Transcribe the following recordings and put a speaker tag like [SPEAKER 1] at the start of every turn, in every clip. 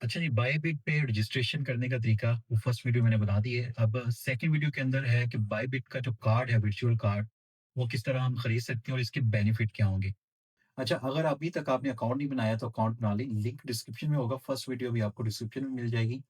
[SPEAKER 1] अच्छा जी, बायबिट पे रजिस्ट्रेशन करने का तरीका वो फर्स्ट वीडियो मैंने बना दी है। अब सेकंड वीडियो के अंदर है कि बायबिट का जो कार्ड है, वर्चुअल कार्ड, वो किस तरह हम खरीद सकते हैं और इसके बेनिफिट क्या होंगे। अच्छा, अगर अभी तक आपने अकाउंट नहीं बनाया तो अकाउंट बना लें, लिंक डिस्क्रिप्शन में होगा, फर्स्ट वीडियो भी आपको डिस्क्रिप्शन में मिल जाएगी।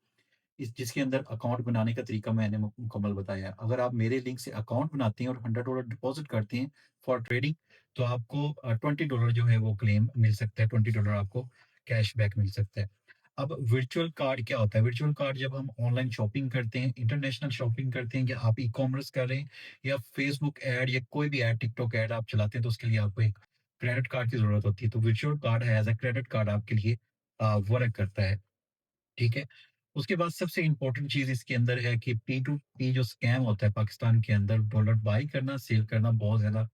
[SPEAKER 1] जिसके अंदर अकाउंट बनाने का तरीका मैंने मुकम्मल बताया है। अगर आप मेरे लिंक से अकाउंट बनाते हैं और $100 डिपॉज़िट करते हैं फॉर ट्रेडिंग, तो आपको $20 जो है वो क्लेम मिल सकता है, $20 आपको कैशबैक मिल सकता है। अब वर्चुअल कार्ड क्या होता है? वर्चुअल कार्ड जब हम ऑनलाइन शॉपिंग करते हैं, इंटरनेशनल शॉपिंग करते हैं, या आप ई-कॉमर्स कर रहे हैं, या फेसबुक ऐड या कोई भी ऐड, टिकटॉक ऐड आप चलाते हैं, तो उसके लिए आपको एक क्रेडिट कार्ड की ज़रूरत होती है। तो वर्चुअल कार्ड है एज़ अ क्रेडिट कार्ड आपके लिए वर्क करता है। ठीक है? उसके बाद सबसे इम्पोर्टेंट चीज़ इसके अंदर है कि P2P जो स्कैम होता है पाकिस्तान के अंदर, डॉलर बाय करना, सेल करना बहुत ज़्यादा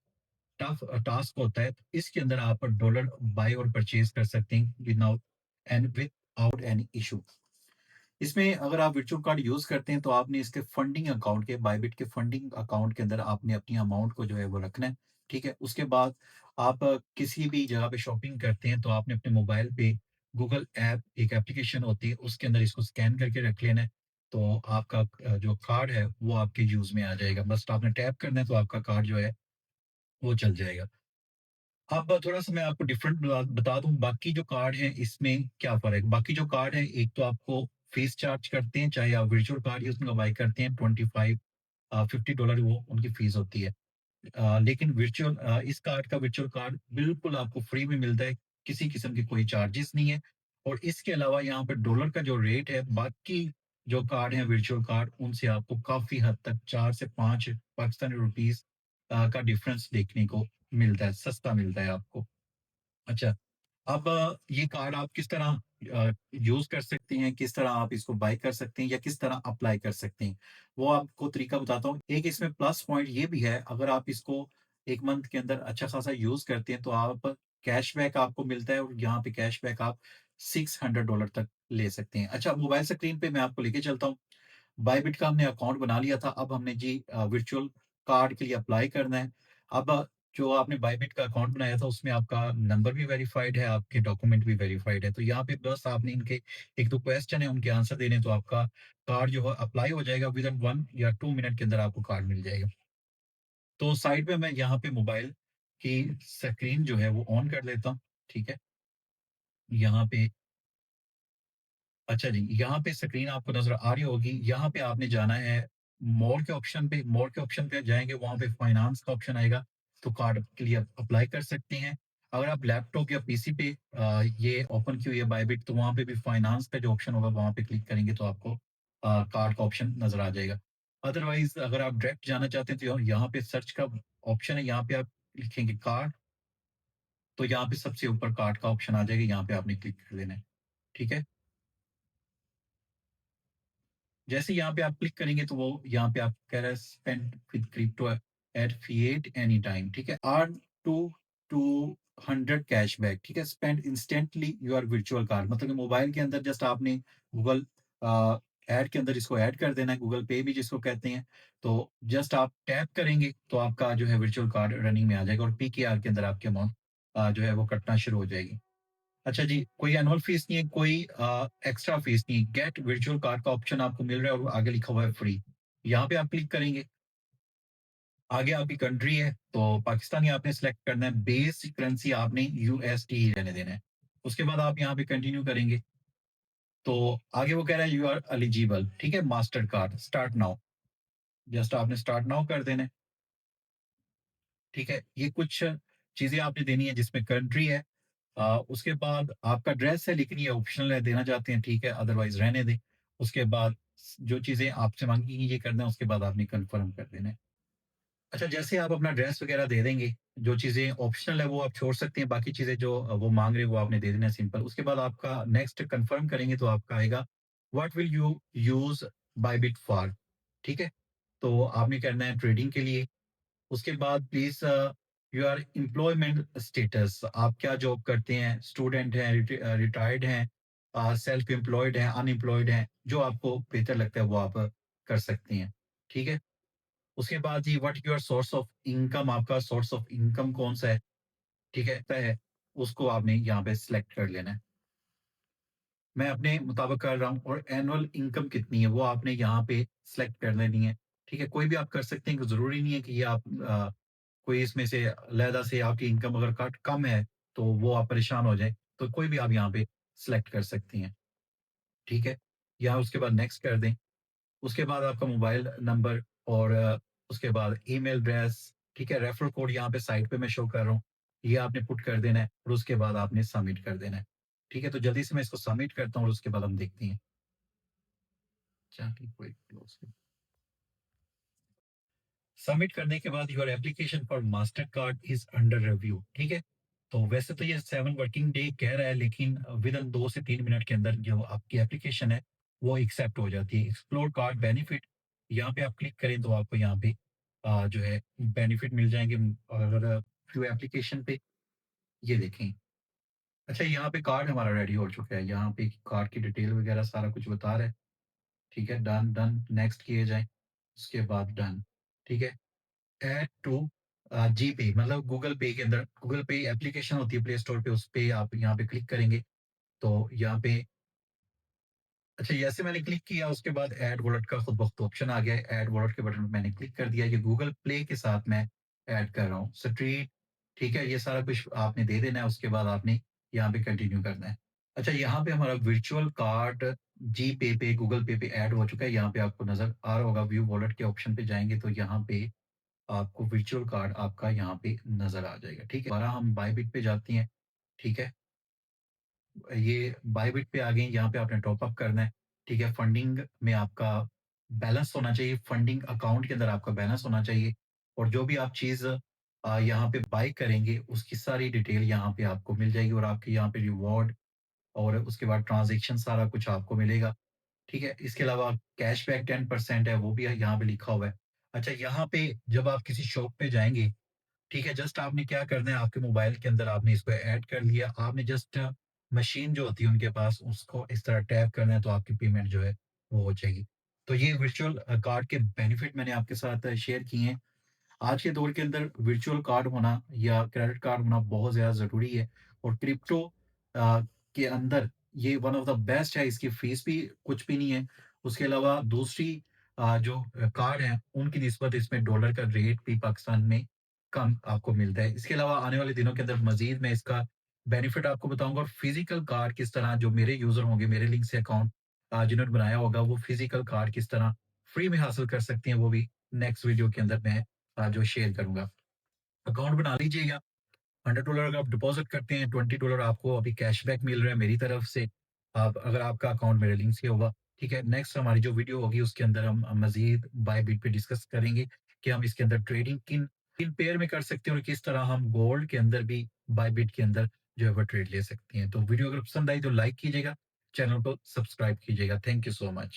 [SPEAKER 1] टफ टास्क होता है। तो इसके अंदर आप डॉलर बाय और परचेज़ कर सकते हैं विदाउट एनी इश्यू। इसमें अगर आप वर्चुअल कार्ड यूज़ करते हैं तो आपने इसके फंडिंग अकाउंट के, बायबिट के फंडिंग अकाउंट के अंदर आपने अपनी अमाउंट को जो है वो रखना है, ठीक है? उसके बाद आप किसी भी जगह पे शॉपिंग करते हैं तो आपने अपने मोबाइल पे गूगल ऐप एक एप्लीकेशन होती है, उसके अंदर इसको स्कैन करके रख लेना है। तो आपका जो कार्ड है वो आपके यूज़ में आ जाएगा। बस आपने टैप करना है तो आपका कार्ड जो है वो चल जाएगा। अब थोड़ा-सा मैं आपको डिफरेंट बता दूँ, बाकी जो कार्ड हैं इसमें क्या फ़र्क है? बाकी जो कार्ड हैं, एक तो आपको फीस चार्ज करते हैं, चाहे आप वर्चुअल कार्ड ही उसमें बाय करते हैं, 25 $50 वो उनकी फीस होती है। लेकिन इस कार्ड का वर्चुअल कार्ड बिल्कुल आपको फ्री में मिलता है, किसी किस्म के कोई चार्जेस नहीं है। और इसके अलावा यहाँ पे डॉलर का जो रेट है, बाकी जो कार्ड हैं वर्चुअल कार्ड, उनसे आपको काफ़ी हद तक 4 से 5 पाकिस्तानी रुपीज़ का डिफरेंस देखने को मिलता है, सस्ता मिलता है आपको। अच्छा, अब ये कार्ड आप किस तरह यूज़ कर सकते हैं, किस तरह आप इसको बाय कर सकते हैं या किस तरह अप्लाई कर सकते हैं, वो आपको तरीका बताता हूँ। एक इसमें प्लस पॉइंट ये भी है, अगर आप इसको 1 मंथ के अंदर अच्छा खासा यूज़ करते हैं, तो आप कैशबैक आपको मिलता है और यहाँ पे कैशबैक आप $600 तक ले सकते हैं। अच्छा, मोबाइल स्क्रीन पे मैं आपको लेके चलता हूँ। बायबिट का हमने अकाउंट बना लिया था, अब हमने जी वर्चुअल कार्ड के लिए अप्लाई करना है। अब जो आपने बायबिट का अकाउंट बनाया था उसमें आपका नंबर भी वेरिफाइड है, आपके डॉक्यूमेंट भी वेरिफाइड है। तो यहाँ पे बस आपने इनके 1-2 क्वेश्चन है, उनके आंसर देने हैं, तो आपका कार्ड जो है अप्लाई हो जाएगा, विदिन 1 या 2 मिनट के अंदर आपको कार्ड मिल जाएगा। तो साइड में मैं यहाँ पे मोबाइल की स्क्रीन जो है वो ऑन कर लेता हूँ, ठीक है? यहाँ पे अच्छा जी, यहाँ पे स्क्रीन आपको नज़र आ रही होगी, यहाँ पे आपने जाना है मोर के ऑप्शन पे जाएँगे, वहाँ पे फाइनेंस का ऑप्शन आएगा, तो कार्ड के लिए आप अप्लाई कर सकते हैं। अगर आप लैपटॉप या पीसी पे ये ओपन की हुई है बायबिट, तो वहाँ पे भी फाइनेंस का जो ऑप्शन होगा, वहाँ पे क्लिक करेंगे तो आपको कार्ड का ऑप्शन नज़र आ जाएगा। अदरवाइज़ अगर आप डायरेक्ट जाना चाहते हैं, तो यहाँ पे सर्च का ऑप्शन है, यहाँ पे आप लिखेंगे कार्ड, तो यहाँ पे सबसे ऊपर कार्ड का ऑप्शन आ जाएगा, यहाँ पे आपने क्लिक कर देना है, ठीक है? जैसे यहाँ पे आप क्लिक करेंगे तो वो यहाँ पे आपको कह रहा है spend with crypto at fiat any time, ठीक है? अर्न टू टू 100 कैशबैक, ठीक है? Spend instantly your virtual card, मतलब कि मोबाइल के अंदर जस्ट आपने गूगल ऐड के अंदर इसको ऐड कर देना है, गूगल पे भी जिसको कहते हैं। तो जस्ट आप टैप करेंगे तो आपका जो है वर्चुअल कार्ड रनिंग में आ जाएगा और पीकेआर के अंदर आपकी अमाउंट जो है वो कटना शुरू हो जाएगी। अच्छा जी, कोई एनुअल फीस नहीं है, कोई एक्स्ट्रा फीस नहीं है। गेट वर्चुअल कार्ड का ऑप्शन आपको मिल रहा है और आगे लिखा हुआ है फ्री। यहाँ पे आप क्लिक करेंगे, आगे आपकी कंट्री है, तो पाकिस्तानी आपने सेलेक्ट करना है, बेस करेंसी आपने यूएसडी ही रहने देना है। उसके बाद आप यहाँ पे कंटिन्यू करेंगे, तो आगे वो कह रहा है यू आर एलिजिबल, ठीक है? Master card, start now, just आपने स्टार्ट नाउ कर देना है, ठीक है? ये कुछ चीज़ें आपने देनी है जिसमें कंट्री है, उसके बाद आपका ड्रेस है, लेकिन ये ऑप्शनल है, देना चाहते हैं ठीक है, अदरवाइज रहने दें। उसके बाद जो चीज़ें आपसे मांगी गई ये करना है, उसके बाद आपने कंफर्म कर देना है। अच्छा, जैसे आप अपना ड्रेस वगैरह दे देंगे, जो चीज़ें ऑप्शनल है वो आप छोड़ सकते हैं, बाकी चीज़ें जो वो मांग रहे हैं वो आपने दे देना है, सिंपल। उसके बाद आपका नेक्स्ट कंफर्म करेंगे तो आपका आएगा what will you use Bybit for, ठीक है? तो आपने करना है ट्रेडिंग के लिए। उसके बाद प्लीज योर एम्प्लॉयमेंट स्टेटस, आप क्या जॉब करते हैं, स्टूडेंट हैं, रिटायर्ड हैं, सेल्फ एम्प्लॉयड हैं, अनएम्प्लॉयड हैं, जो आपको बेहतर लगता है वो आप कर सकते हैं, ठीक है? उसके बाद ये what your source of income, आपका सोर्स ऑफ इनकम कौन सा है, ठीक है? तय है, उसको आपने यहाँ पे सिलेक्ट कर लेना है। मैं अपने मुताबिक कर रहा हूँ और एनुअल इनकम कितनी है वो आपने यहाँ पे सिलेक्ट कर लेनी है। ठीक है? कोई भी आप कर सकते हैं, ज़रूरी नहीं है कि ये आप कोई इसमें से अलहदा से आपकी इनकम अगर कट कम है, तो वो आप परेशान हो जाएँ, तो कोई भी आप यहाँ पे सिलेक्ट कर सकती हैं। ठीक है? या उसके बाद नेक्स्ट कर दें। उसके बाद आपका मोबाइल नंबर और उसके बाद ईमेल एड्रेस, ठीक है? रेफरल कोड यहाँ पे साइड पे मैं शो कर रहा हूँ, ये आपने पुट कर देना है और उसके बाद आपने सबमिट कर देना है। ठीक है? तो जल्दी से मैं इसको सबमिट करता हूँ और उसके बाद हम देखते हैं। चाहे कोई क्लोज़ सबमिट करने के बाद your application for master card is under review. ठीक है? तो वैसे तो ये 7 वर्किंग डे कह रहा है, लेकिन विद इन 2 से 3 मिनट के अंदर जो आपकी एप्लीकेशन है वो एक्सेप्ट हो जाती है। एक्सप्लोर कार्ड बेनिफिट, यहाँ पे आप क्लिक करें तो आपको यहाँ पे जो है बेनिफिट मिल जाएंगे। अगर फ्यू एप्लीकेशन पे ये देखें। अच्छा, यहाँ पे कार्ड हमारा रेडी हो चुका है, यहाँ पे कार्ड की डिटेल वगैरह सारा कुछ बता रहा है। ठीक है? डन डन नेक्स्ट किए जाए, उसके बाद डन। ठीक है? ऐड टू जीपे, मतलब गूगल पे के अंदर गूगल पे एप्लीकेशन होती है प्ले स्टोर पे, उस पे आप यहाँ पे क्लिक करेंगे तो यहाँ पे अच्छा, जैसे मैंने क्लिक किया उसके बाद ऐड वॉलेट का खुद बख्त ऑप्शन आ गया है। ऐड वॉलेट के बटन पे मैंने क्लिक कर दिया, ये गूगल प्ले के साथ मैं ऐड कर रहा हूँ स्ट्रीट। ठीक है? ये सारा कुछ आपने दे देना है, उसके बाद आपने यहाँ पे कंटिन्यू करना है। अच्छा, यहाँ पे हमारा वर्चुअल कार्ड जी पे गूगल पे ऐड हो चुका है, यहाँ पे आपको नजर आ रहा होगा। व्यू वॉलेट के ऑप्शन पे जाएंगे तो यहाँ पे आपको वर्चुअल कार्ड आपका यहाँ पे नज़र आ जाएगा। ठीक है? दोबारा हम बायबिट पे जाते हैं। ठीक है? ये बायबिट पे आ गए, यहाँ पे आपने टॉप अप करना है। ठीक है? फंडिंग में आपका बैलेंस होना चाहिए, फंडिंग अकाउंट के अंदर आपका बैलेंस होना चाहिए और जो भी आप चीज़ यहाँ पे बाय करेंगे, उसकी सारी डिटेल यहाँ पे आपको मिल जाएगी और आपके यहाँ पे रिवॉर्ड और उसके बाद ट्रांज़ैक्शन सारा कुछ आपको मिलेगा। ठीक है? इसके अलावा कैशबैक 10% है, वो भी यहाँ पे लिखा हुआ है। अच्छा, यहाँ पे जब आप किसी शॉप पे जाएँगे, ठीक है, जस्ट आपने क्या करना है, आपके मोबाइल के अंदर आपने इसको ऐड कर लिया, आपने जस्ट मशीन जो होती है उनके पास उसको इस तरह टैप करना है तो आपकी पेमेंट जो है वो हो जाएगी। तो ये वर्चुअल कार्ड के बेनिफिट मैंने आपके साथ शेयर किए हैं। आज के दौर के अंदर वर्चुअल कार्ड होना या क्रेडिट कार्ड होना बहुत ज़्यादा ज़रूरी है और क्रिप्टो के अंदर ये वन ऑफ द बेस्ट है, इसकी फीस भी कुछ भी नहीं है। उसके अलावा दूसरी जो कार्ड हैं उनकी निस्बत इसमें डॉलर का रेट भी पाकिस्तान में कम आपको मिलता है। इसके अलावा आने वाले दिनों के अंदर मज़ीद मैं इसका बेनिफिट आपको बताऊँगा और फिज़िकल कार्ड किस तरह जो मेरे यूज़र होंगे, मेरे लिंक से अकाउंट जिन्होंने बनाया होगा वो फिज़िकल कार्ड किस तरह फ्री में हासिल कर सकते हैं, वो भी नेक्स्ट वीडियो के अंदर मैं जो शेयर करूँगा। अकाउंट बना लीजिएगा, $100 अगर आप डिपॉज़िट करते हैं, $20 आपको अभी कैशबैक मिल रहा है मेरी तरफ से। आप अगर आपका अकाउंट मेरे लिंक से होगा, ठीक है? नेक्स्ट हमारी जो वीडियो होगी उसके अंदर हम मज़ीद बायबिट पे डिस्कस करेंगे कि हम इसके अंदर ट्रेडिंग किन किन पेयर में कर सकते हैं और किस तरह हम गोल्ड के अंदर भी बायबिट के अंदर जो है वो ट्रेड ले सकते हैं। तो वीडियो अगर पसंद आई तो लाइक कीजिएगा, चैनल को सब्सक्राइब कीजिएगा। Thank you so much.